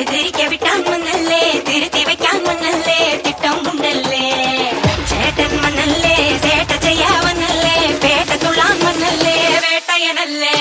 திரிக்க விட்டான் மண்ணல்லே திருத்தி வைக்கான் மண்ணல்லே திட்டம் உண்டல்லே சேட்டன் மண்ணல்லே சேட்ட செய்யவனல்லே பேட்ட துளான் மண்ணல்லே வேட்டையனல்லே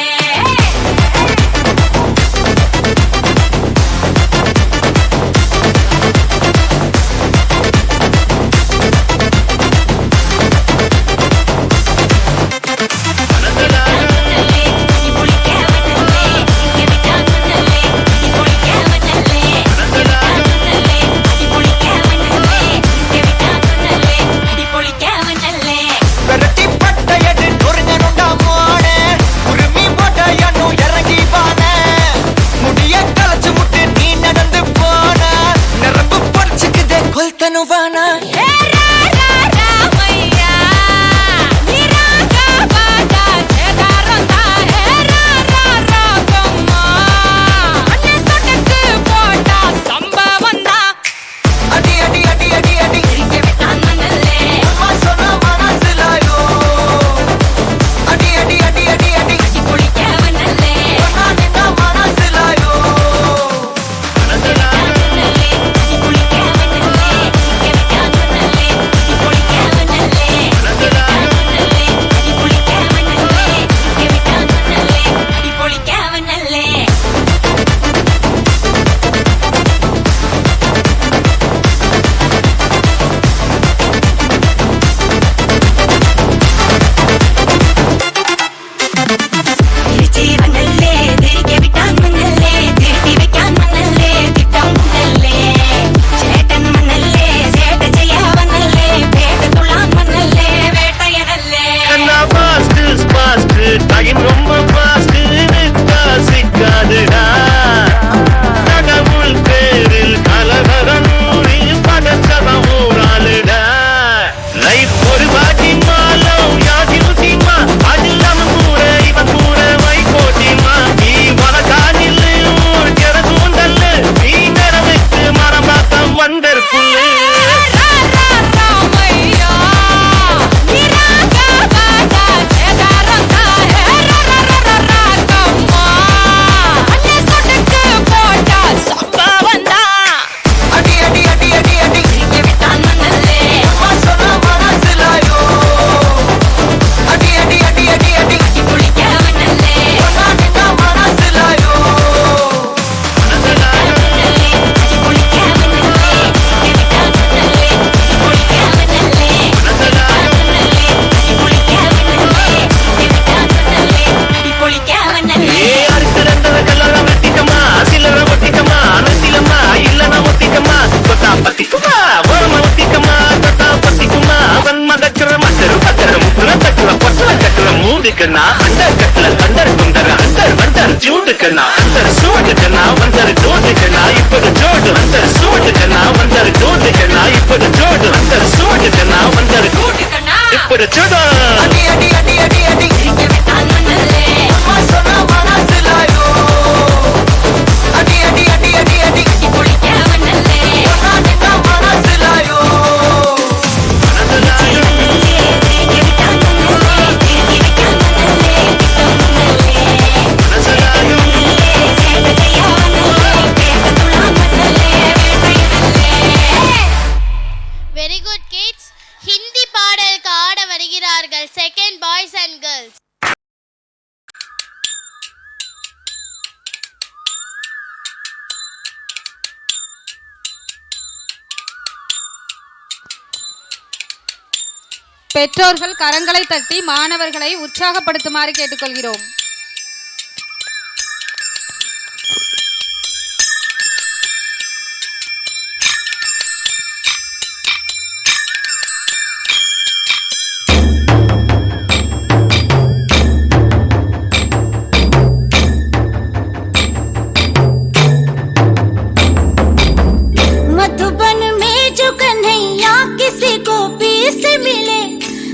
பெற்றோர்கள் கரங்களை தட்டி மாணவர்களை உற்சாகப்படுத்துமாறு கேட்டுக்கொள்கிறோம்.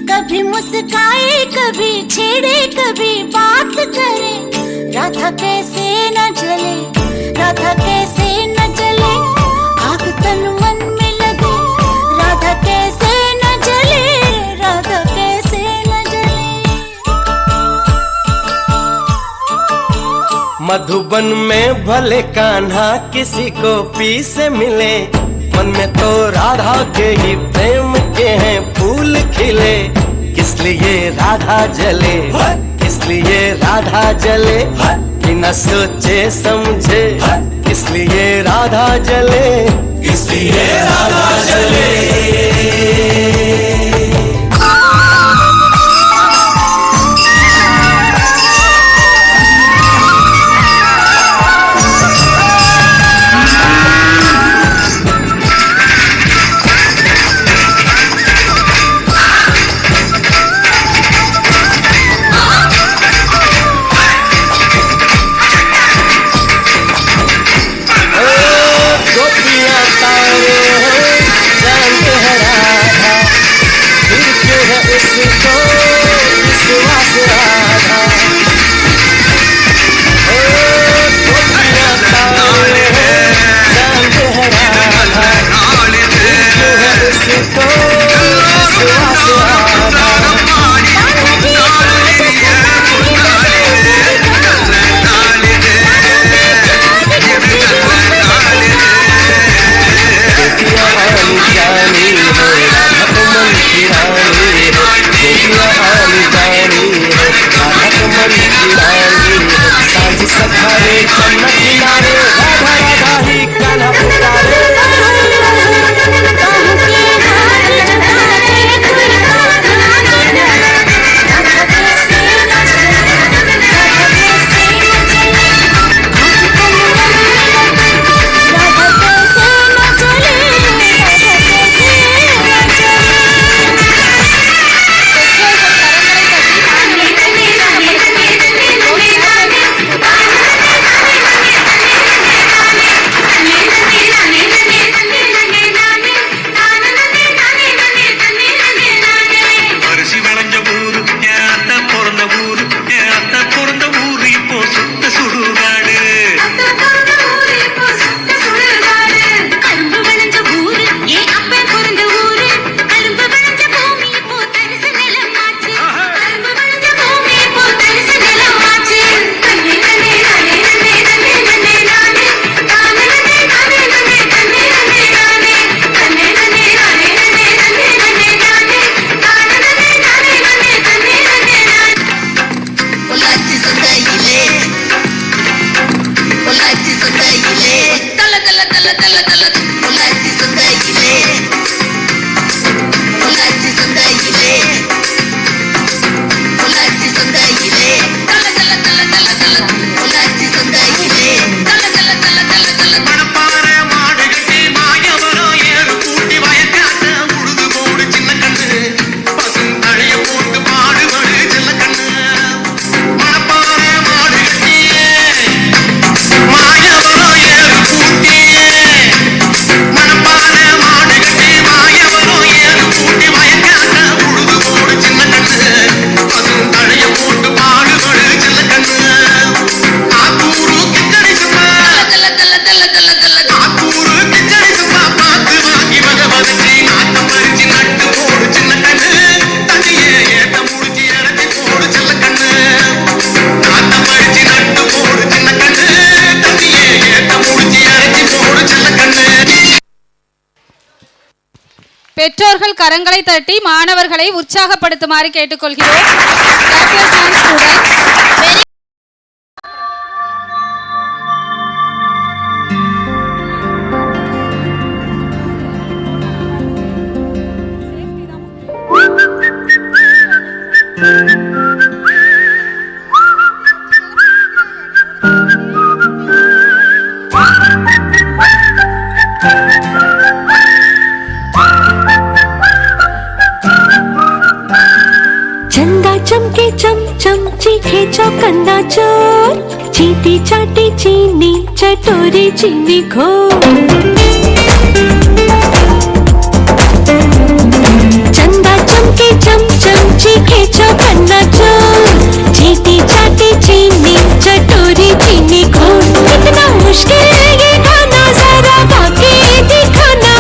कभी मुस्काए कभी छेड़े कभी बात करे राधा कैसे न जले राधा कैसे न जले आग तन मन में लगे राधा कैसे न जले राधा कैसे न जले मधुबन में भले कान्हा किसी को पी से मिले, मन में तो राधा के ही प्रेम के हैं फूल खिले। किस लिए राधा जले, किस लिए राधा जले, बिना सोचे समझे किस लिए राधा जले, किस लिए राधा जले। பெற்றோர்கள் கரங்களை தட்டி மாணவர்களை உற்சாகப்படுத்துமாறு கேட்டுக்கொள்கிறோம். चमके चम चमची खेचो कंदा चोर, चीटी चाटी चीनी चटोरी चीनी घोर। चंदा चमके चम चमची खेचो कंदा चोर, चीटी चाटी चीनी चटोरी चीनी घोर। कितना मुश्किल है ये खाना, जरा बाकी दिखाना।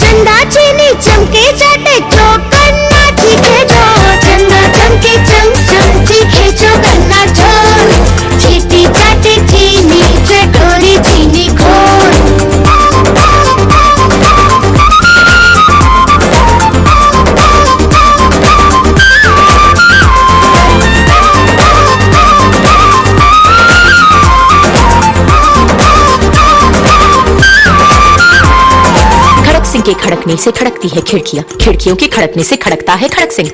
चंदा चीनी चमके चाटे चौकन्ना चीखे जो, चंदा चमके चम चम चीखे जो गन्ना चोर, चीटी चाटी ची के खड़कने से खड़कती है खिड़कियाँ, खिड़कियों के खड़कने से खड़कता है खड़क सिंह।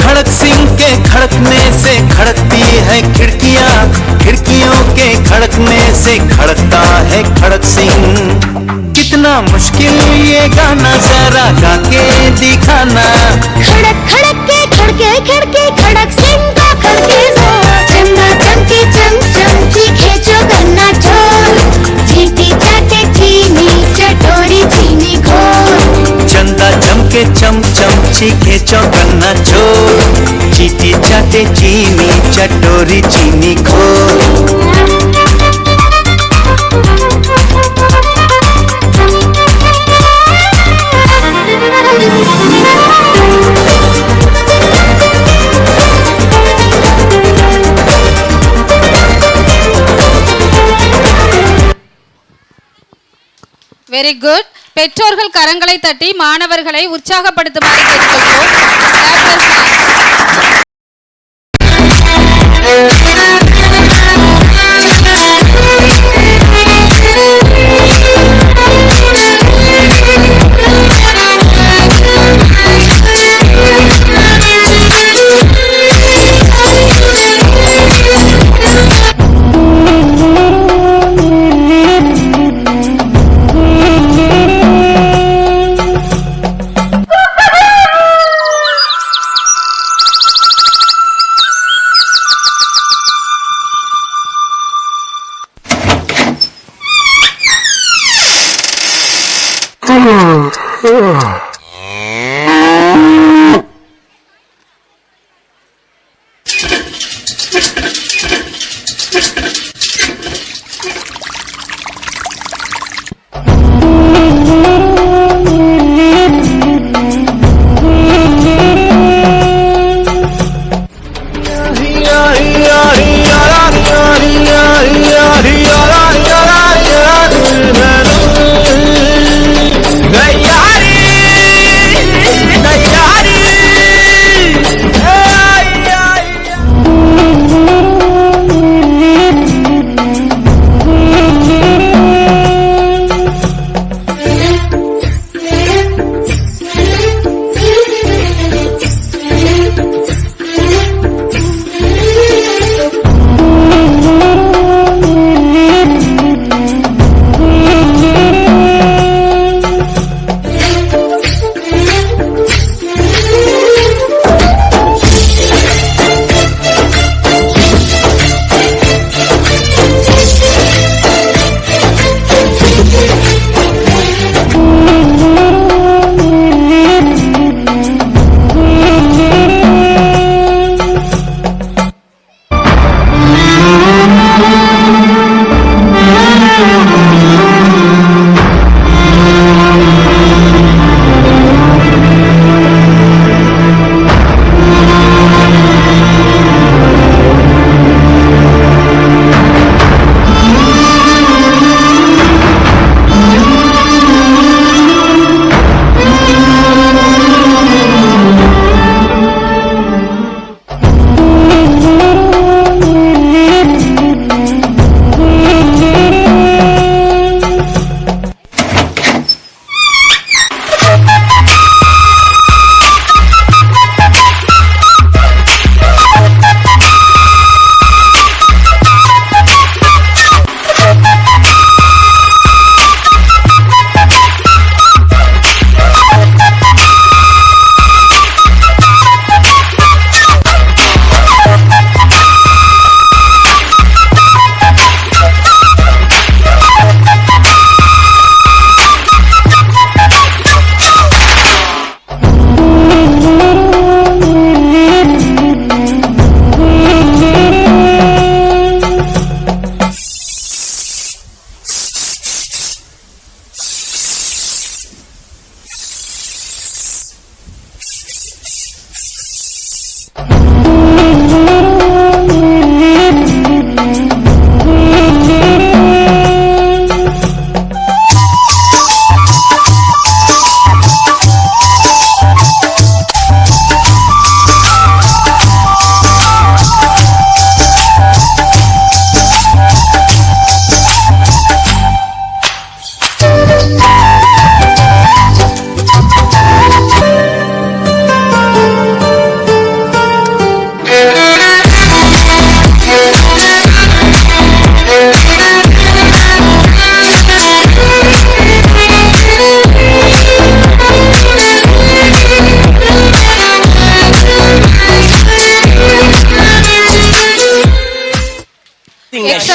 खड़क सिंह के खड़कने से खड़कती है खिड़कियाँ, खिड़कियों के खड़कने से खड़कता है खड़क सिंह। कितना मुश्किल ये गाना जरा गा के दिखाना। खड़क खड़क के खड़के खड़के खड़क सिंह का खड़के जोर, चंदा चमके चम चमकी खींचो गन्ना चोर, चींटी चाटे चीनी चटोरी चीनी घोर। चंदा चमके चम चमची खींचो गन्ना चोर, चींटी चाटे चीनी चटोरी चीनी घोर। Very good. பெற்றோர்கள் கரங்களை தட்டி மாணவர்களை உற்சாகப்படுத்துமாறு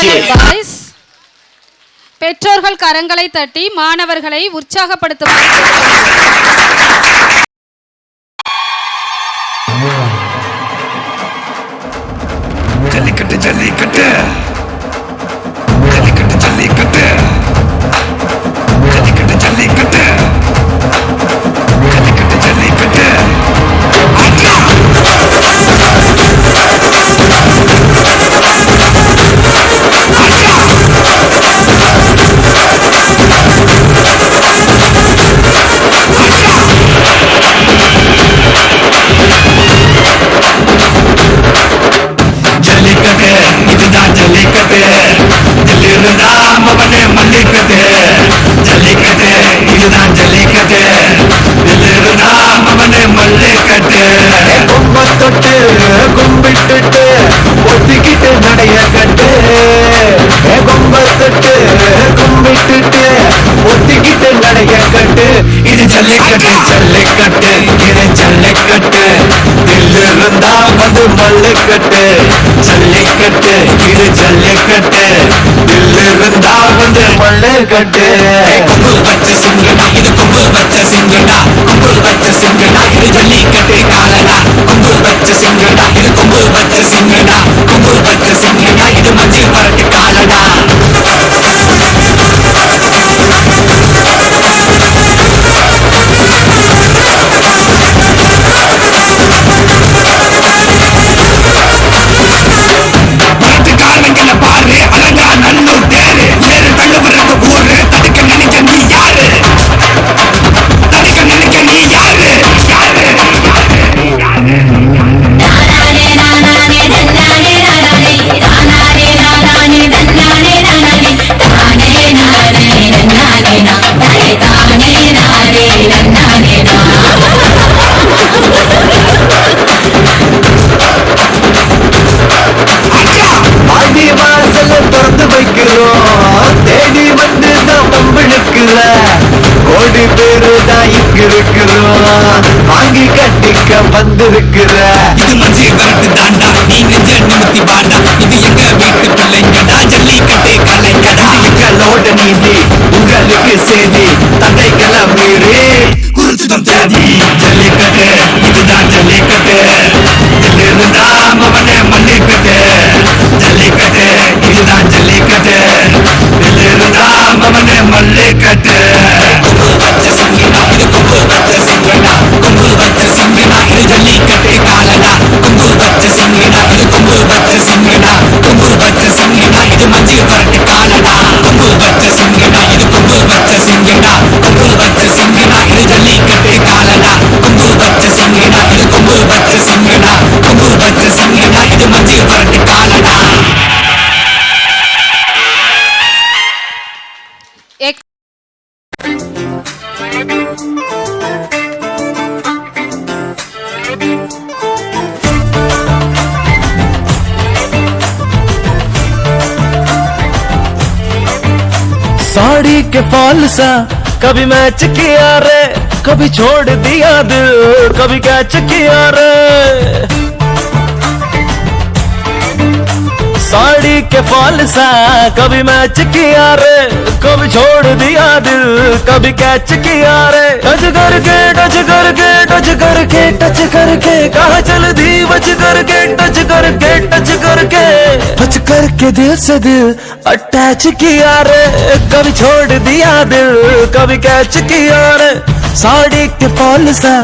பாய்ஸ், பெற்றோர்கள் கரங்களை தட்டி மாணவர்களை உற்சாகப்படுத்துவார். ஜல்லிக்கட்டு ஜல்லிக்கட்டு ஜல்லிக்கட்டு ஜல்லிக்கட்டு ஜல்லிக்கட்டு ஜல்லிக்கட்டு ஜல்லிக்கட்டு ஜல்லிக்கட்டு ஜல்லிக்கட்டு இதுதான் ஜல்லிக்கட்டு ஜல்லிருந்தா மவனே மல்லிக்கட்டு ஜல்லிக்கட்டு இதுதான் ஜல்லிக்கட்டு ஜல்லிருந்தா மவனே மல்லிக்கட்டு கும்ப தொட்டு கும்பிட்டுட்டு ஒத்திக்கிட்டு நடைய கட்டு கும்ப தொட்டு கும்பிட்டுட்டு ஒத்திக்கிட்டு நடைய கட்டு இது ஜல்லிக்கட்டு ஜல்லிக்கட்டு இது ஜல்லிக்கட்டு தில்லிருந்தா வந்து மல்லுக்கட்டு ஜல்லிக்கட்டு இது ஜல்லிக்கட்டு தில்லிருந்தா வந்து மல்லுக்கட்டு கொம்பு வச்ச சிங்கடா இது கொம்பு வச்ச சிங்கடா கொம்பு வச்ச சிங்கடா இது ஜல்லிக்கட்டு காலடா கொம்பு வச்ச சிங்கடா இது கொம்பு வச்ச சிங்கடா கொம்பு வச்ச சிங்கடா இது மஞ்சள் பரட்டு காலடா காரணங்களை பாரு அழகா நல்லூர் தேரு ஏறு தள்ளுபுறது ஊரு தடுக்க நினைக்க நீ யாரு தடுக்க நினைக்க நீ யாரு ஆடி வாசல திறந்து வைக்கிறோம் தேடி வந்து தான் பம்பிழுக்கிற கோடி பேரு தான் இங்க இருக்கிறோம் வாங்கி கட்டிக்க வந்திருக்கிற இது மஞ்சள் பரட்டு தாண்டா நீ நெஞ்ச நிமித்தி பாண்டா இது எங்க வீட்டு பிள்ளைங்கடா ஜல்லிக்கட்டு கலைஞடா எங்களோட நீதி உங்களுக்கு செய்தி தடைகளை மீறி குறிச்சுதான் தேதி ஜல்லிக்கட்டு இதுதான் ஜல்லிக்கட்டு ஜல்லிருந்தா மவனே மல்லிக்கட்டு ஜல்லிக்கட்டு இதுதான் ஜல்லிக்கட்டு ஜல்லிருந்தா மவனே மல்லிக்கட்டு கொம்பு வச்ச சிங்கடா இது கொம்பு வச்ச சிங்கடா கொம்பு வச்ச சிங்கடா இது ஜல்லிக்கட்டு காலடா கொம்பு வச்ச சிங்கடா இது கொம்பு வச்ச சிங்கடா கொம்பு வச்ச சிங்கடா இது மஞ்சள் பரட்டு காலடா கொம்பு வச்ச சிங்கடா இது கொம்பு வச்ச சிங்கடா கொம்பு வச்ச சிங்கடா இது ஜல்லிக்கட்டு காலடா கொம்பு வச்ச சிங்கடா இது கொம்பு வச்ச சிங்கடா கொம்பு வச்ச சிங்கடா இது மஞ்சள் பரட்டு காலடா साड़ी के फॉल सा कभी मैच किया रे कभी छोड़ दिया दिल कभी कैच किया रे साड़ी के फॉल सा कभी मैच किया रे कभी छोड़ दिया दिल कभी कैच किया रे टच करके टच करके टच करके टच करके कहाँ चल दी बच करके टच करके टच करके टच करके दिल से दिल अटैच किया रे कभी छोड़ दिया दिल कभी कैच किया रे साड़ी के फॉल सा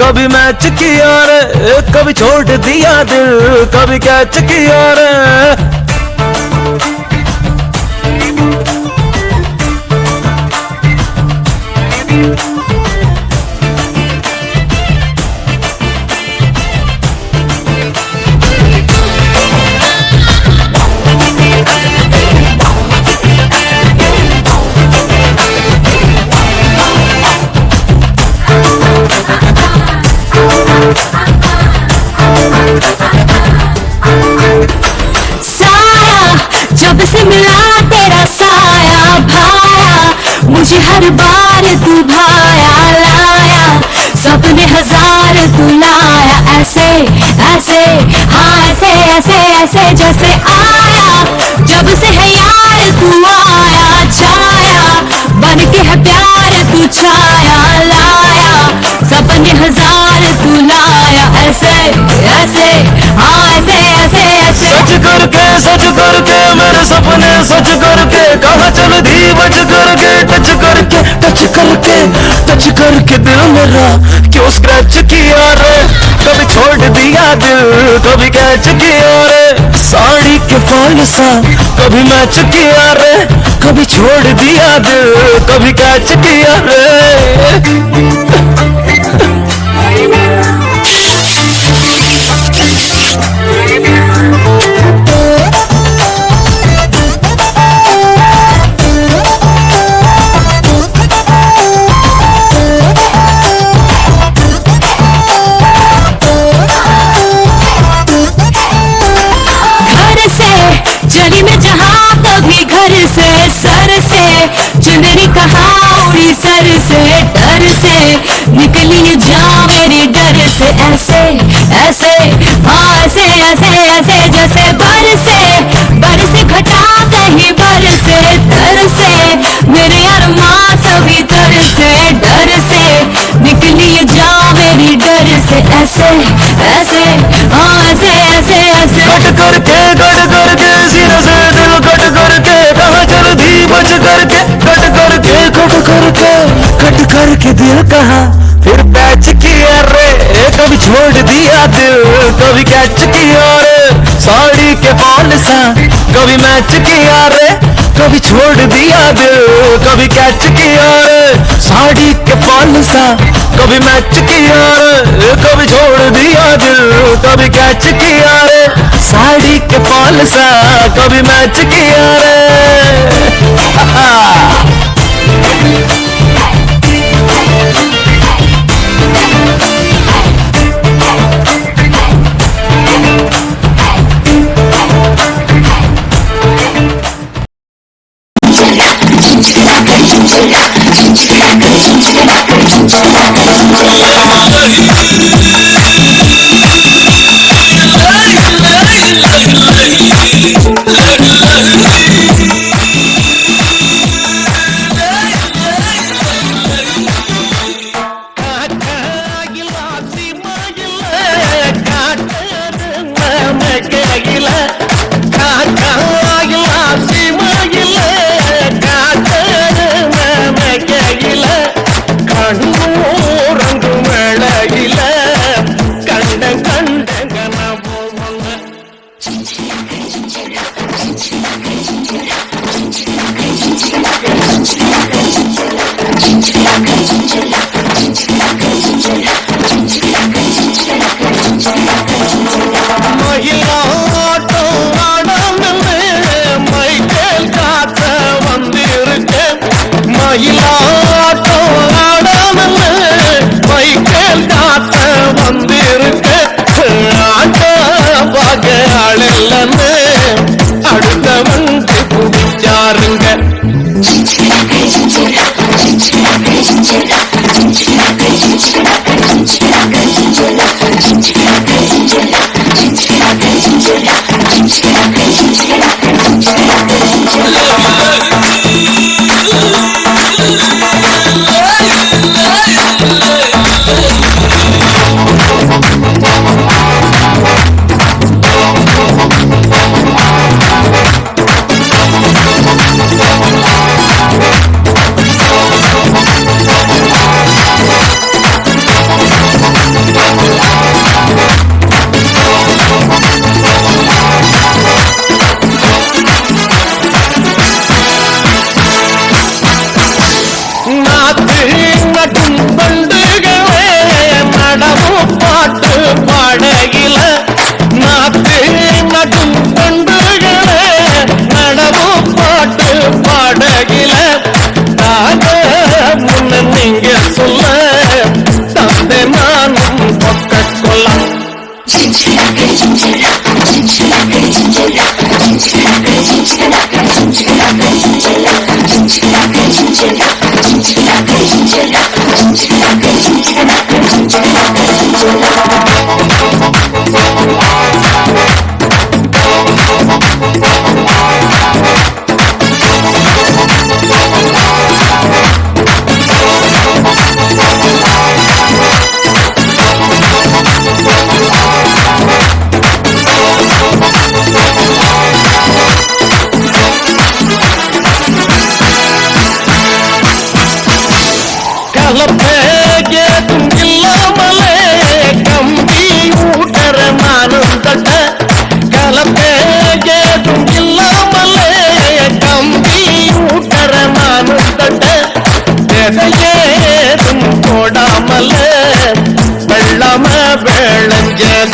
कभी मैच किया रे कभी छोड़ दिया दिल कभी कैच किया रे जब से मिला तेरा साया भाया मुझे हर बार तू भाया लाया सपने हजार तू लाया ऐसे ऐसे हाँ ऐसे ऐसे ऐसे जैसे आया जब से है तुमने सच करके कहा चल धीरज करके टच करके दिल मेरा क्यों स्क्रैच किया रे कभी छोड़ दिया दिल कभी कैच किया रे साड़ी के फॉल सा कभी मैच किया रे कभी छोड़ दिया दिल कभी कैच किया रे चली मैं जहाँ कभी घर से सर से चुनरी कहाँ उड़ी सर से डर से निकली ये जान मेरी डर से ऐसे ऐसे हाँ ऐसे ऐसे ऐसे जैसे बरसे घटा कहीं बरसे तर से मेरे अरमां सभी तर से डर से निकली ये जान मेरी डर से ऐसे ऐसे हाँ ऐसे ऐसे ऐसे कट करके सीने से दिल कट करके कहाँ चल दी बच करके कट करके दिल कहाँ फिर पैच किया रे कभी छोड़ दिया दिल कभी कैच किया रे साड़ी के फॉल सा कभी मैच किया रे कभी छोड़ दिया दिल कभी कैच किया रे साड़ी के फॉल सा कभी मैच किया रे कभी छोड़ दिया दिल कभी कैच किया रे साड़ी के फॉल सा कभी मैच किया रे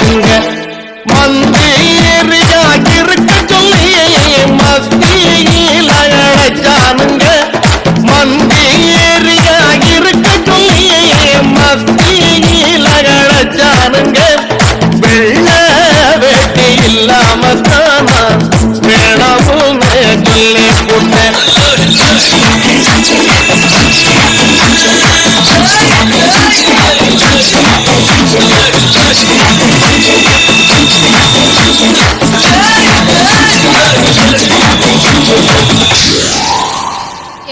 ஜானுங்க மந்திரியா இருக்க சொல்லி மத்தியில அழைச்சானுங்க மந்திரியா இருக்க சொல்லி மத்தியில அழைச்சானுங்க வெள்ள வேட்டி இல்லாம தானா வேணாமும் சொல்லி போட்டேன்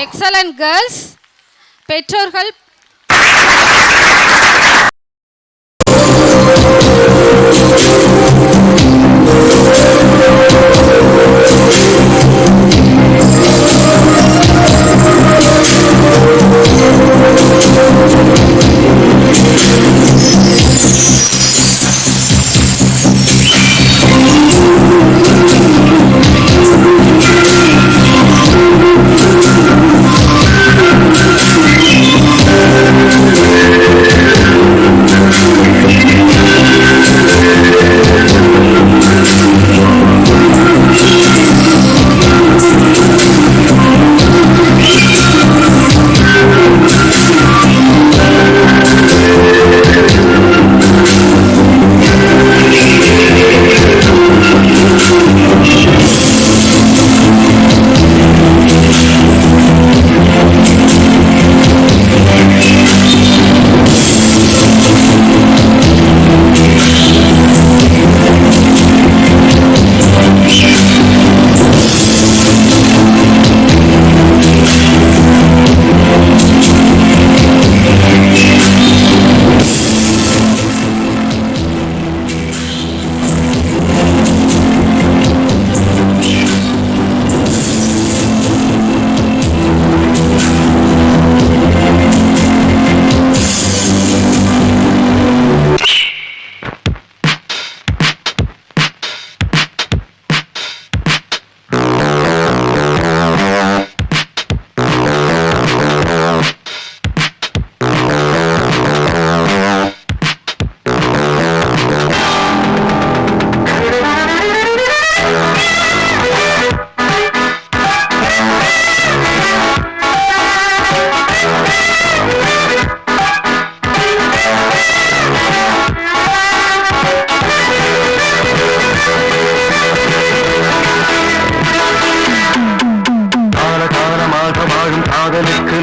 எக்ஸலன்ட் கேர்ள்ஸ். பெற்றோர்கள்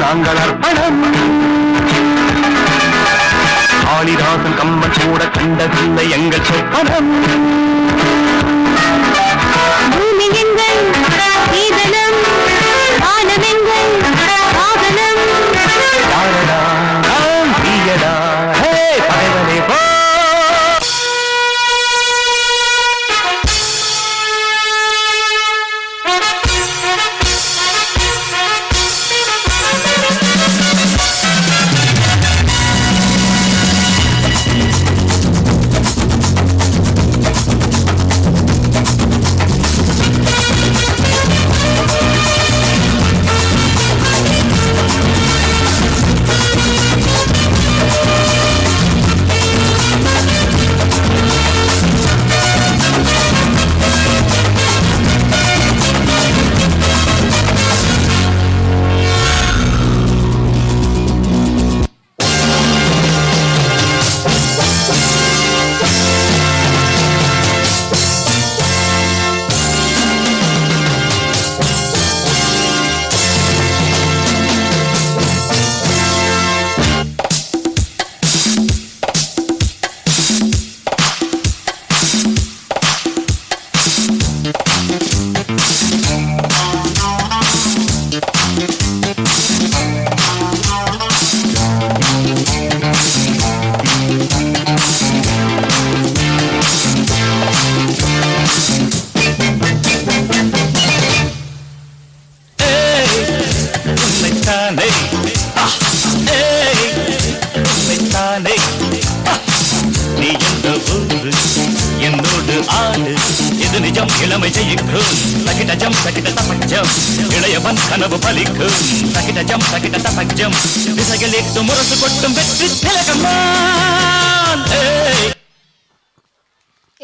நாங்கள் அர்ப்பணம் காளிதாசன் கம்மன் கூட கண்டதில்லை எங்கள் சொப்பனம் பூமி எங்கள் சீதனம் வானமெங்கள் வாகனம் யாரடா தீயடா பகைவனே போ என்னோடு ஆடு இது நிஜம் இளமை ஜெயிக்கும் தகிடஜம் தகிட தபஜம் இளையவன் கனவு பலிக்கும் தகிடஜம் தகிட தபஜம் திசைகள் எட்டு முரசு கொட்டும் வெற்றி திலகம்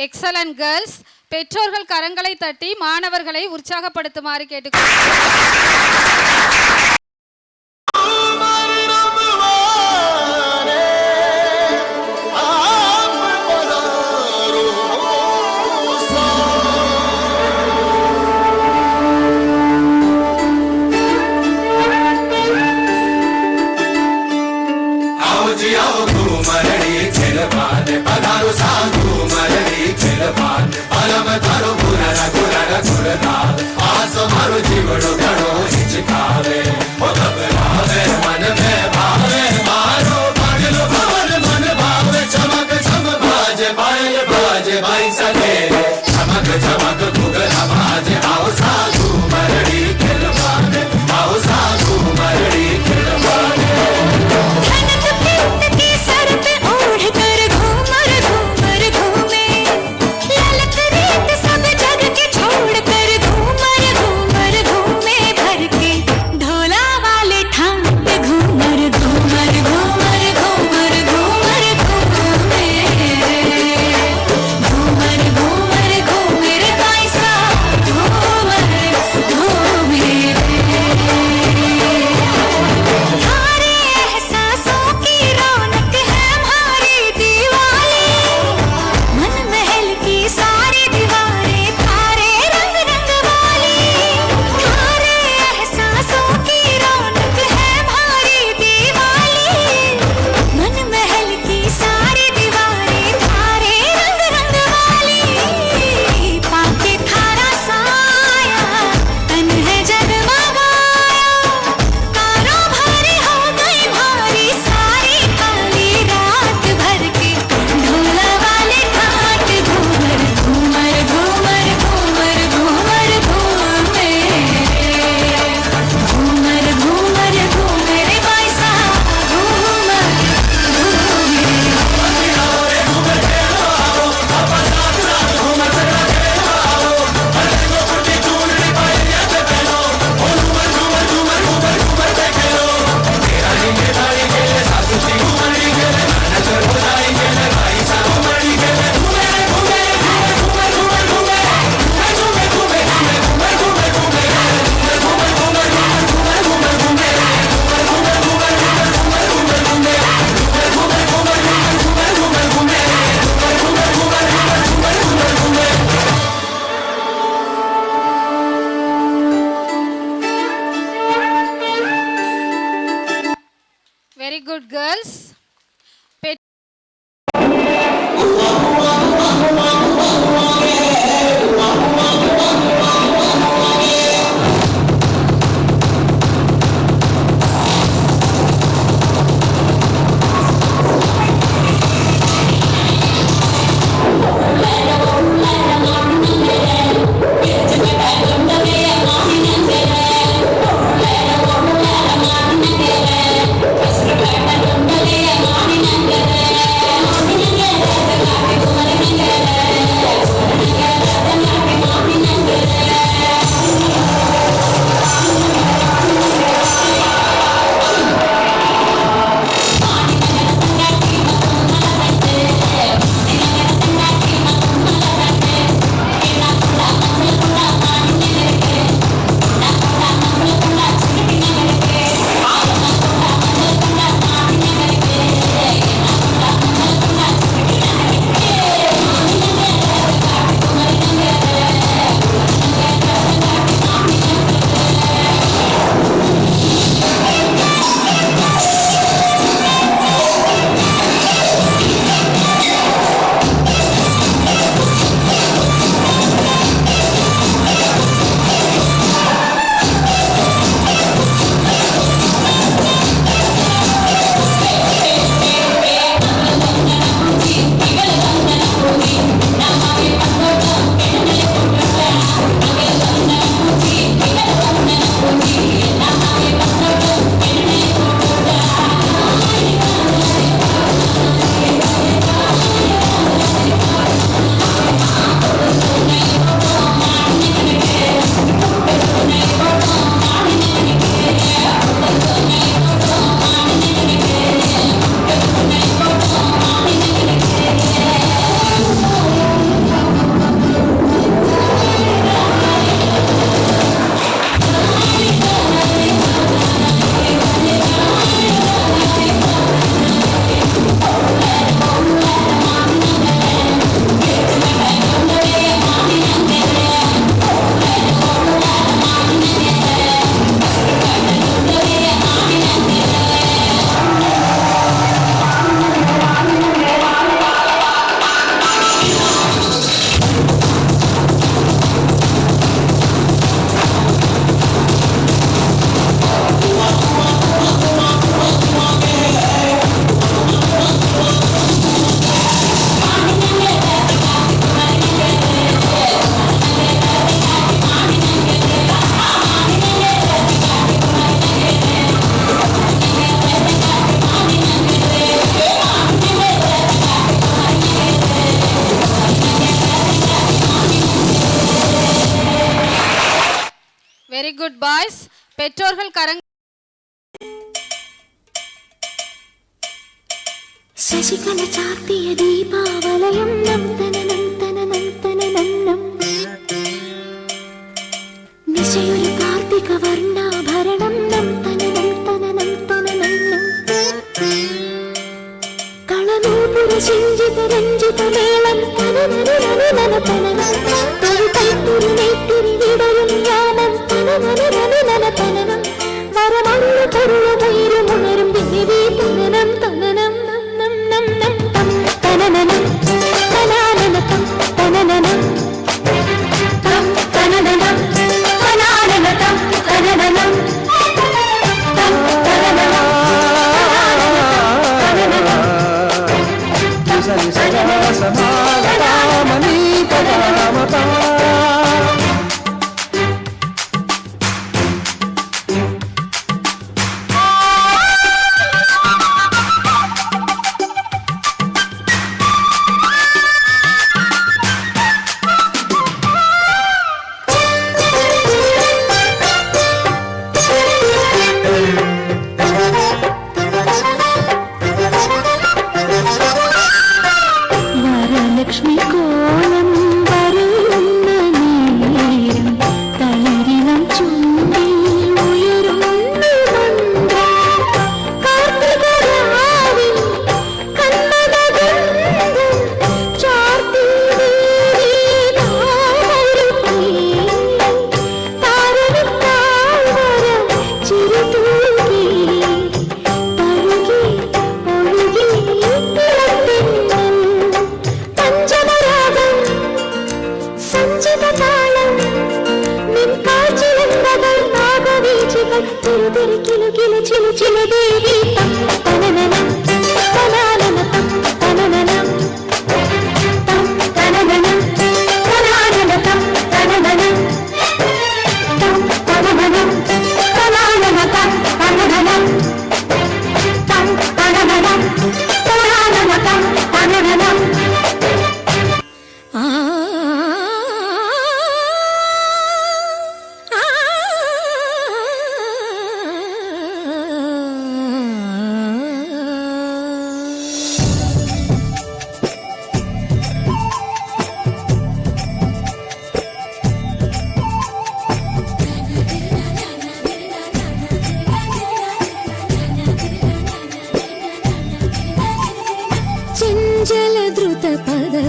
எக்ஸலன்ட் கேர்ள்ஸ். பெற்றோர்கள் கரங்களை தட்டி மாணவர்களை உற்சாகப்படுத்துமாறு கேட்டுக்கொள்கிறேன். Very good boys. பெற்றோர்கள் கரங்க. ശശികല ചാർത്തിയ ദീപാവലയം നം തനനം തനനം തനനം നിശയൊരു കാർത്തിക വർണ്ണാഭരണം നം തനനം തനനം തനനം കളനൂപുര ചിഞ്ചിത രഞ്ജിത മേളം തനനനനനന തനനം തരുതൈത്തുരി നെയ്ത്തുരി വിടരും യാമം തനനനനനന തനനം വരമണ്ണു തരുളുമയിരും ഉണരും ദേവി തനനം തനനം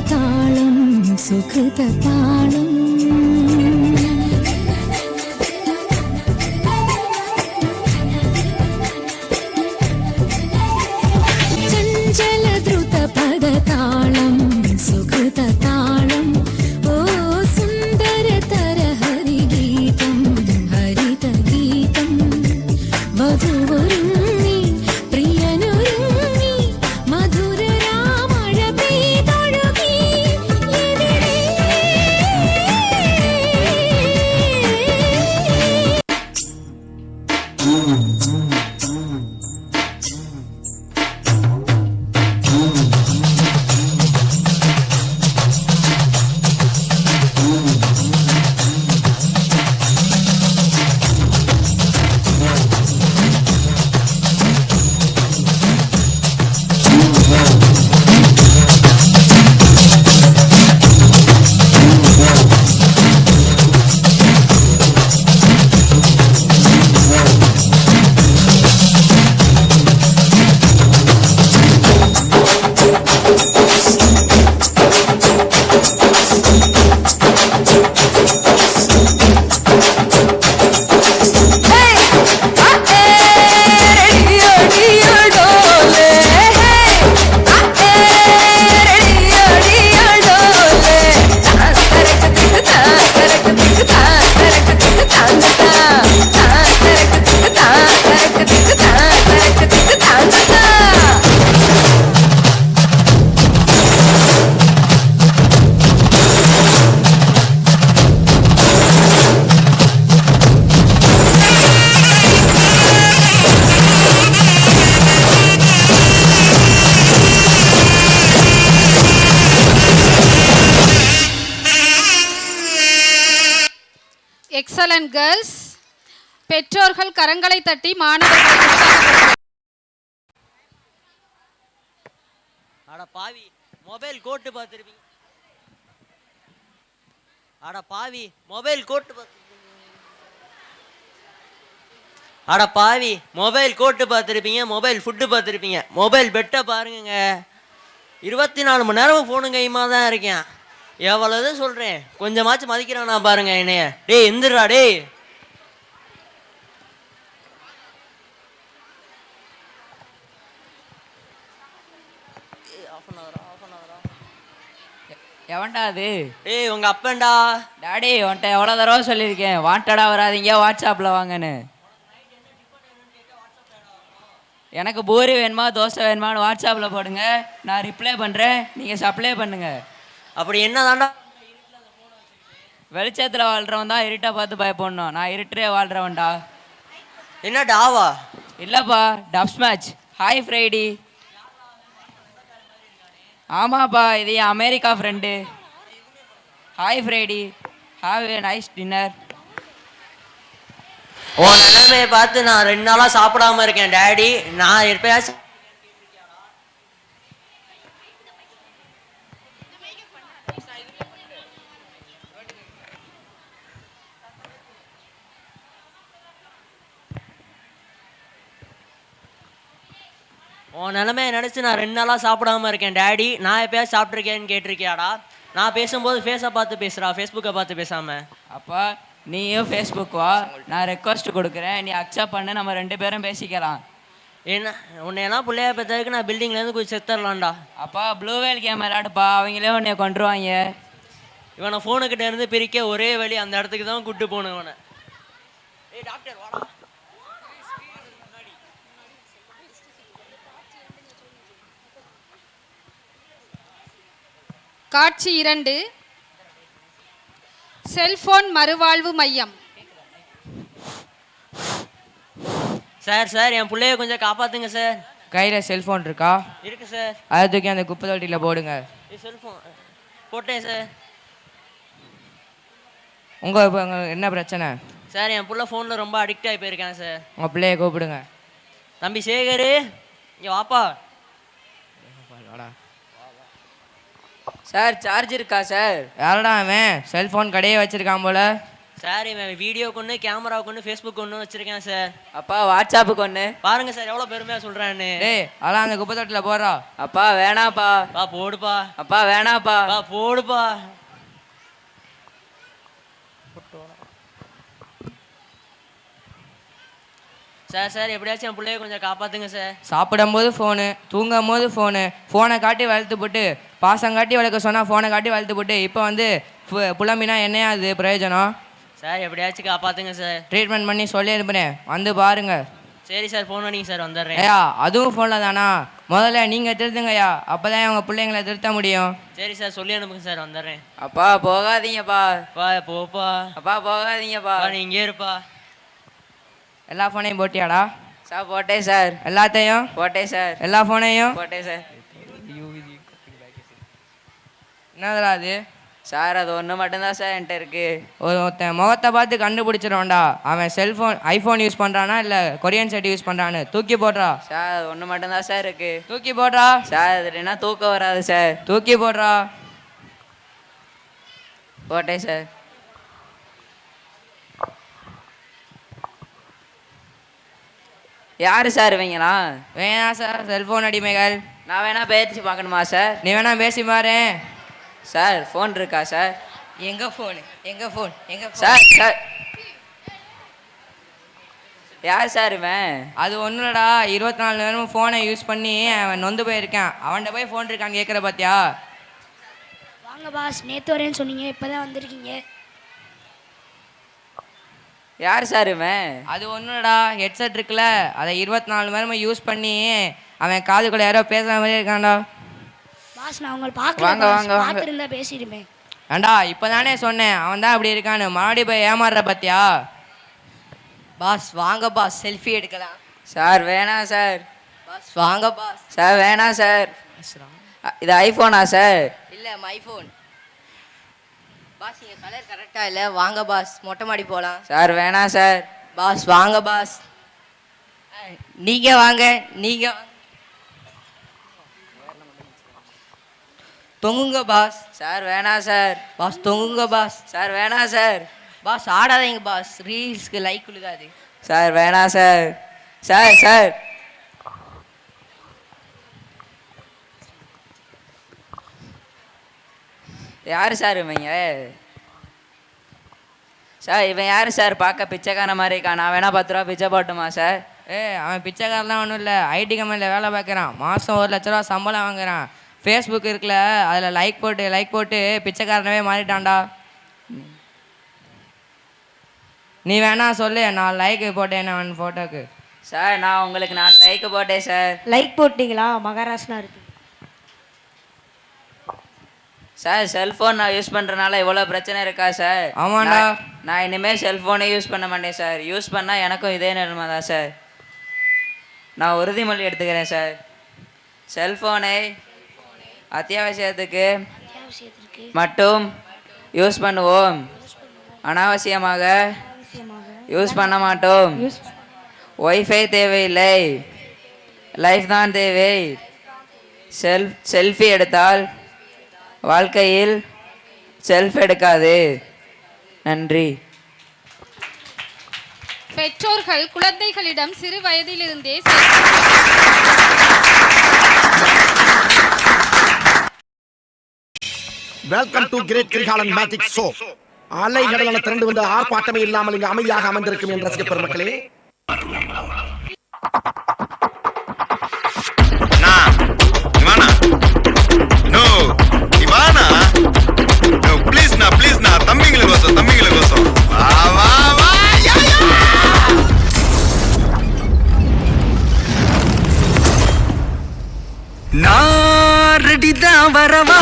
താളം സുഖൃത താളം ചഞ്ചല ദ്രുത പദ താളം സുഖൃത താളം ഓ സുന്ദര തര ഹരിഗീതം ഹരിത ഗീതം വധുവരുങ്ങി പ്രിയനുരുങ്ങി മധുര രാമഴ പെയ്തൊഴുകി Excellent girls. பெற்றோர்கள் கரங்களை தட்டி மாணவர்களை உற்சாகப்படுத்துங்கள். அட பாவி, மொபைல் கோட்டு பார்த்துருப்பீங்க. அட பாவி, மொபைல் கோட்டு அட பாவி, மொபைல் கோட்டு பார்த்துருப்பீங்க, மொபைல் ஃபுட்டு பார்த்துருப்பீங்க, மொபைல் பெட்டை பாருங்க. 24 மணி நேரம் ஃபோனு கைமா தான் இருக்கேன். எவ்வளவு சொல்கிறேன், கொஞ்சமாச்சும் மதிக்கிறானா பாருங்க என்னைய. டேய் எந்திரா டேய். எவன்டா அது? டேய் உங்க அப்பன்டா. டாடி உன்ட்ட எவ்வளோ தடவை சொல்லியிருக்கேன் வாண்டடா வராதிங்க, வாட்ஸ்அப்பில் வாங்கன்னு. எனக்கு பூரி வேணுமா தோசை வேணுமான்னு வாட்ஸ்அப்பில் போடுங்க, நான் ரிப்ளை பண்ணுறேன், நீங்கள் சப்ளை பண்ணுங்க. அப்படி என்ன தாண்டா? வெளிச்சத்தில் வாழ்கிறவன் தான் இருட்டை பார்த்து பயப்படணும், நான் இருட்டே வாழ்கிறவன்டா. என்ன டாவா? இல்லைப்பா, டப்ஸ் மேட்ச். Hi Friday. ஆமாப்பா, இது என் America friend. Hi Friday, have a nice dinner. உன் நிலைமையை பார்த்து நான் 2 நாளா சாப்பிடாம இருக்கேன் டேடி. நான் எப்பயாச்சும் உன் நிலைமையை நினச்சி நான் 2 நாளாக சாப்பிடாம இருக்கேன் டேடி. நான் எப்பயாவது சாப்பிட்ருக்கேன்னு கேட்டிருக்கியாடா? நான் பேசும்போது ஃபேஸை பார்த்து பேசுகிறா, ஃபேஸ்புக்கை பார்த்து பேசாம. அப்பா நீயும் ஃபேஸ்புக் வா, நான் ரெக்வஸ்ட் கொடுக்குறேன், நீ அக்செப்ட் பண்ணு, நம்ம 2 பேரும் பேசிக்கலாம். என்ன உன்னையெல்லாம் பிள்ளைய பார்த்ததுக்கு நான் பில்டிங்லேருந்து கொஞ்சம் செத்துடலாம்டா. அப்பா ப்ளூ வேல் கேம் விளையாடுப்பா, அவங்களே உன்னை கொண்டுருவாங்க. இவனை ஃபோனுக்கிட்ட இருந்து பிரிக்க ஒரே வழி, அந்த இடத்துக்கு தான் கூப்பிட்டு போகணும் இவனை. ஏய் டாக்டர் வாடா. காட்சி 2, செல்போன் மறுவாழ்வு மையம். சார் என் பிள்ளைய கொஞ்சம் காப்பாத்துங்க சார். கையில் செல்ஃபோன் இருக்கா? இருக்கு சார். அதை தூக்கி அந்த குப்பை தொட்டியில் போடுங்க. செல்ஃபோன் போட்டேன் சார். உங்கள் என்ன பிரச்சனை சார்? என் பிள்ளை ஃபோனில் ரொம்ப அடிக்ட் ஆகி போயிருக்கேன் சார். உங்கள் பிள்ளைய கூப்பிடுங்க. தம்பி சேகரு, இங்கே வாப்பா. சார் சார்ஜ் இருக்கா சார்? யாரடா அவன் செல்ஃபோன் கடையே வச்சிருக்கான் போல. சார் இவன் வீடியோ கொண்டு, கேமரா கொண்டு, ஃபேஸ்புக் கொண்டு வச்சிருக்கேன் சார். அப்பா வாட்ஸ்அப்புக்கு ஒன்று பாருங்க சார் எவ்வளோ பெருமையாக சொல்கிறான்னு. டேய் அதெல்லாம் அந்த குப்பை தொட்டியில் போடுறா. அப்பா வேணாப்பா. பா போடுப்பா. அப்பா வேணாப்பா. பா போடுப்பா. சார் எப்படியாச்சும் என் பிள்ளைய கொஞ்சம் காப்பாத்துங்க சார். சாப்பிடும்போது ஃபோனு, தூங்கும் போது ஃபோனு, ஃபோனை காட்டி வளர்த்து போட்டு, பாசம் காட்டி வளர்க்க சொன்னால் ஃபோனை காட்டி வளர்த்து போட்டு, இப்போ வந்து புலம்பினா என்னையா அது பிரயோஜனம்? சார் எப்படியாச்சும் காப்பாத்துங்க சார். ட்ரீட்மெண்ட் பண்ணி சொல்லி அனுப்புகிறேன், வந்து பாருங்க. சரி சார், ஃபோன் பண்ணிங்க சார், வந்துடுறேன். ஐயா அதுவும் ஃபோனில் தானா? முதல்ல நீங்கள் திருத்துங்கய்யா, அப்போ தான் அவங்க பிள்ளைங்களை திருத்த முடியும். சரி சார், சொல்லி அனுப்புங்க சார், வந்துடுறேன். அப்பா போகாதீங்கப்பா. பா போப்பா. அப்பா போகாதீங்கப்பா. நீ இங்கே இருப்பா. எல்லா ஃபோனையும் போட்டியாடா? சார் போட்டேன் சார். எல்லாத்தையும் போட்டேன் சார். எல்லா ஃபோனையும் போட்டேன் சார். என்னதுடா அது? சார் அது ஒன்று மட்டும்தான் சார் என்கிட்ட இருக்கு. ஒருத்தன் முகத்தை பார்த்து கண்டுபிடிச்சிடும்டா அவன் செல்ஃபோன் ஐஃபோன் யூஸ் பண்ணுறானா இல்லை கொரியன் செட் யூஸ் பண்ணுறான்னு. தூக்கி போடுறா. சார் அது ஒன்று மட்டும்தான் சார் இருக்கு. தூக்கி போடுறா. சார் அது என்ன தூக்கம் வராது சார். தூக்கி போடுறா. போட்டேன் சார். யார் சார் இவங்களா? வேணா சார், செல்ஃபோன் அடிமைகள். நான் வேணா பேசி பார்க்கணுமா சார்? நீ வேணா பேசி பாரு. சார் ஃபோன் இருக்கா சார்? எங்க ஃபோனு? எங்க ஃபோன்? எங்க சார்? சார் யார் சார் இவன்? அது ஒன்றும் இல்லடா, 24 நேரமும் ஃபோனை யூஸ் பண்ணி அவன் நொந்து போயிருக்கான். அவன்கிட்ட போய் ஃபோன் இருக்கான்னு கேட்குற பார்த்தியா? வாங்க பாஸ், நேற்று வரேன்னு சொன்னீங்க, இப்போ தான் வந்திருக்கீங்க. யார் சார் இவன்? அது ஒன்றும் இல்லடா, ஹெட்செட் இருக்குல்ல, அதை 24 நேரமும் யூஸ் பண்ணி அவன் காதுக்குள்ள யாரோ பேசுகிற மாதிரி இருக்கான்டா. பாஸ் நான் உங்களை பார்க்க பார்த்துருந்தா பேசிடுமே. ஏண்டா இப்போ தானே சொன்னேன் அவன் தான் அப்படி இருக்கான்னு, மறுபடியும் போய் ஏமாறுற பார்த்தியா? பாஸ் வாங்க பாஸ், செல்ஃபி எடுக்கலாம். சார் வேணாம் சார். பாஸ் வாங்க பாஸ். சார் வேணாம் சார். இது ஐஃபோனா சார்? இல்லை மைஃபோன். பாஸ் இங்கே கலர் கரெக்டாக இல்லை, வாங்க பாஸ் மொட்டை மாடி போகலாம். சார் வேணாம் சார். பாஸ் வாங்க பாஸ். நீங்க வாங்க, நீங்க தொங்குங்க பாஸ். சார் வேணாம் சார். பாஸ் தொங்குங்க பாஸ். சார் வேணாம் சார். பாஸ் ஆடாதீங்க பாஸ், ரீல்ஸ்க்கு லைக் கொடுக்காது. சார் வேணாம் சார். சார் சார் யார் சார் இவங்க? சார் இவன் யார் சார்? பார்க்க பிச்சைக்கான மாதிரி இருக்கா. நான் வேணா 10 ரூபா பிச்சை போட்டுமா சார்? அவன் பிச்சைக்காரெலாம் ஒன்றும் இல்லை, ஐடி கம்பெனியில் வேலை பார்க்குறான். மாதம் 1 லட்ச ரூபா சம்பளம் வாங்குறான். ஃபேஸ்புக் இருக்குல்ல, அதில் லைக் போட்டு பிச்சைக்காரனவே மாறிட்டான்டா. நீ வேணா சொல்லு, நான் லைக் போட்டேன் அவன் ஃபோட்டோக்கு. சார் நான் உங்களுக்கு 4 லைக் போட்டேன் சார். லைக் போட்டிங்களா? மகாராஷ்டிரா இருக்கு சார். செல்ஃபோன் நான் யூஸ் பண்ணுறனால இவ்வளோ பிரச்சனை இருக்கா சார்? ஆமாண்டா. நான் இனிமேல் செல்ஃபோனே யூஸ் பண்ண மாட்டேன் சார். யூஸ் பண்ணால் எனக்கும் இதே நிலைமை தான் சார். நான் உறுதிமொழி எடுத்துக்கிறேன் சார். செல்ஃபோனை அத்தியாவசியத்துக்கு மட்டும் யூஸ் பண்ணுவோம், அனாவசியமாக யூஸ் பண்ண மாட்டோம். ஒய்ஃபை தேவையில்லை, லைஃப் தான் தேவை. செல்ஃபி எடுத்தால் வாழ்க்கையில் செல்ஃப் எடுக்காது. நன்றி. பெற்றோர்கள் குழந்தைகளிடம் சிறு வயதிலிருந்தே welcome to great Kirikalan magic show. அலை கடலான திரண்டு வந்து ஆர்ப்பாட்டமே இல்லாமல் இங்கு அமைதியாக அமர்ந்திருக்கும் என் ரசிக பெருமக்களே, நான் ரெடிதான் வரவா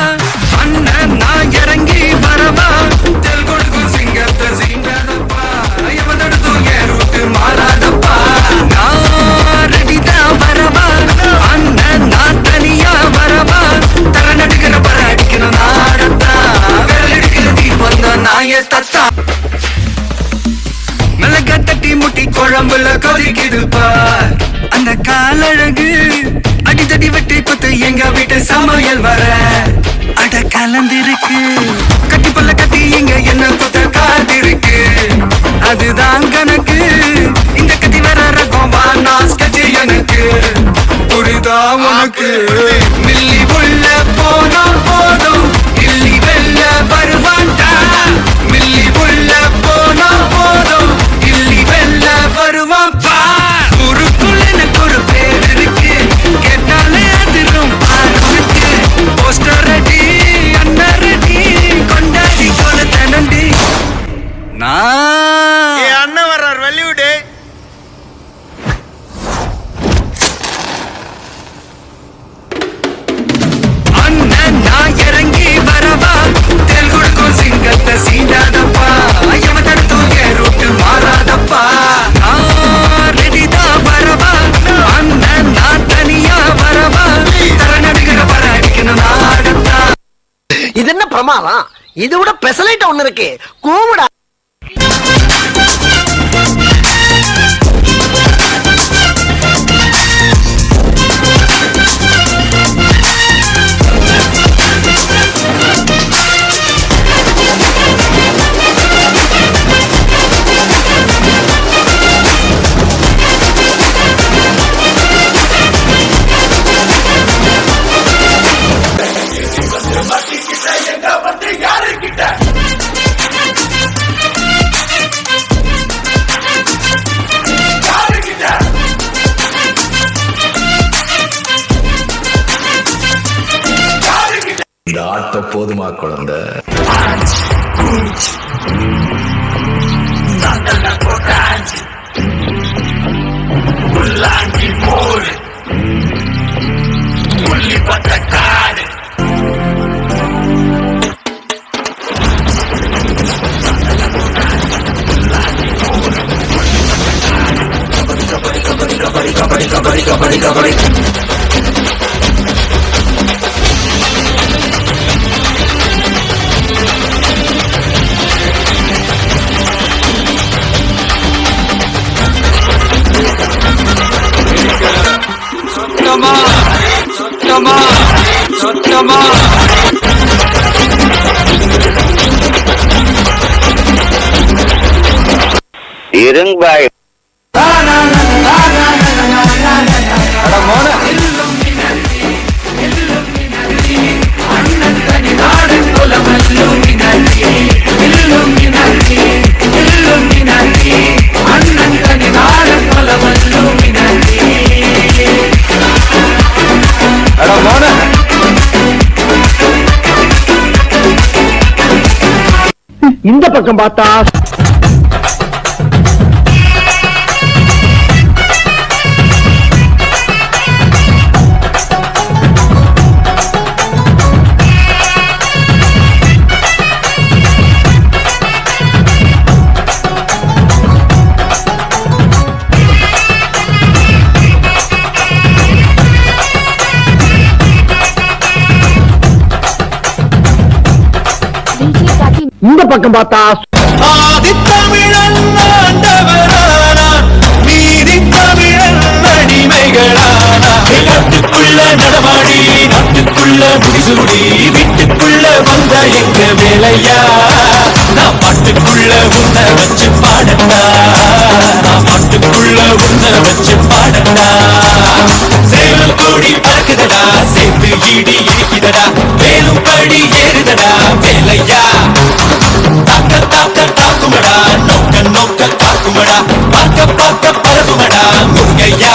அண்ணன், நான் இறங்கி வரவா. தெல் கொடுக்கும் சிங்கத்தை சிங்காதப்பா, எவனெடுத்தும் ஏறுத்து மாறாதப்பா. நான் ரெடிதான் வரவா அண்ணன், நான் தனியா வரவா. தர நடுக்கிற பர அடிக்கணும் நாடத்தா, விரல் எடுக்கிற தீபம் தான் நாய தத்தா. மிளகா தட்டி முட்டி குழம்புல கொதிக்குது பார் அந்த காலழகு. அடித்தடி வெட்டி குத்து எங்க வீட்டு சமையல் வர அட கலந்திருக்கு. கட்டி பல்ல கட்டி இங்க என்ன குத்த காத்திருக்கு, அதுதான் கணக்கு. இந்த கத்தி வர ரகம் வாஸ்கட்சி எனக்கு புரிதா உனக்கு? மில்லி உள்ள போனா போதும், இல்லி வெல்ல வருவான்டா. மில்லி உள்ள போனா போதும், இல்லி வெல்ல வருவான் பா. ஊருக்குள்ள எனக்கு ஒரு பேர் இருக்கு, கேட்டாலே அதிரும் பாருக்கு. போஸ்டர் ரெடி, அண்ணா ரெடி, கொண்டாடி கொளுத்த நண்டி. நான் அண்ணன் வர்றார், வெளியூடு. அண்ணன் நான் இறங்கி வரவா. தெல் கொடுக்கும் சிங்கத்தை சீண்டாதப்பா, எவன் தடுத்தும் ஏறுட்டு மாறாதப்பா. நான் ரெடிதான் வரவா அண்ணன், நான் தனியா வரவா. தர நடுக்கிற பர அடிக்கணும் நாடத்தா. இது என்ன பிரமாதம்? இது விட பெசலைட் ஒண்ணு இருக்கு, கூவிடா. இந்த ஆட்ட போதுமா குழந்தை? இருங்க பாய். இந்த பக்கம் பார்த்தா இந்த பக்கம் பார்த்தா ஆதித்தமிழன் ஆண்டவரானான், நீதி தமிழன் அடிமைகளானான். நாட்டுக்குள்ள நடமாடி நாட்டுக்குள்ள முடிசூடி வீட்டுக்குள்ள வந்த எங்க வேலையா, நான் பாட்டுக்குள்ள உன்னை வச்சு பாடட்டா, நான் பாட்டுக்குள்ள உன்னை வச்சு பாடட்டா. சேவல் கூடி பறக்குதடா, சேர்த்து ஈடி இடிக்குதடா, வேலும் படி ஏறுதடா வேலையா. தாக்க தாக்க தாக்குமடா, நோக்க நோக்க தாக்குமடா, பார்க்க பார்க்க பரவுமடா முருகையா.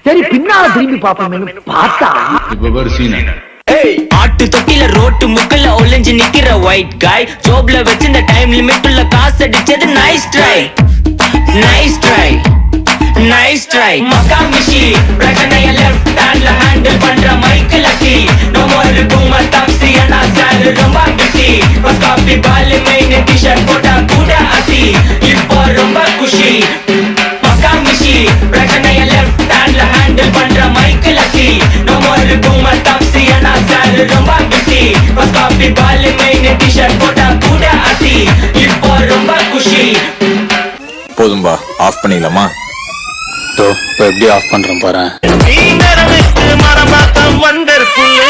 சரி பின்னால திரும்பி பாப்போம் பார்த்தா ஆட்டு தொட்டில ரோட்டு முக்கல்ல ஒளிஞ்சு நிக்கிற ஒயிட் காய், ஜோப்ல வச்சிருந்த டைம் லிமிட் உள்ள காசு அடிச்சது nice try, nice try, nice try. மக்கா மிஷி பிரச்சனைய லெஃப்ட் ஹேண்ட்ல ஹேண்டில் பண்ற மைக்கேல் அசி, நோ மோர் டூமர் டாக்ஸி அண்ணா சார் ரொம்ப பிஸி, பஸ் காப்பி பால் மெயின் டி-ஷர்ட் போட்டா கூட அசி, இப்போ ரொம்ப குஷி. மக்கா மிஷி பிரச்சனைய லெஃப்ட் ஹேண்ட்ல ஹேண்டில் பண்ற மைக்கேல் அசி, நோ மோர் டூமர் டாக்ஸி அண்ணா சார் ரொம்ப பிஸி, பஸ் காப்பி பால் மெயின் டி-ஷர்ட் போட்டா கூட அசி, இப்போ ரொம்ப குஷி. போதும்பா, ஆஃப் பண்ணிடலாமா? இப்போ எப்படி ஆஃப் பண்றேன் பாரு. மரமாத்தம் வந்திருக்குள்ளே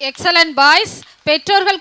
எக்ஸலன்ட் பாய்ஸ். பெற்றோர்கள்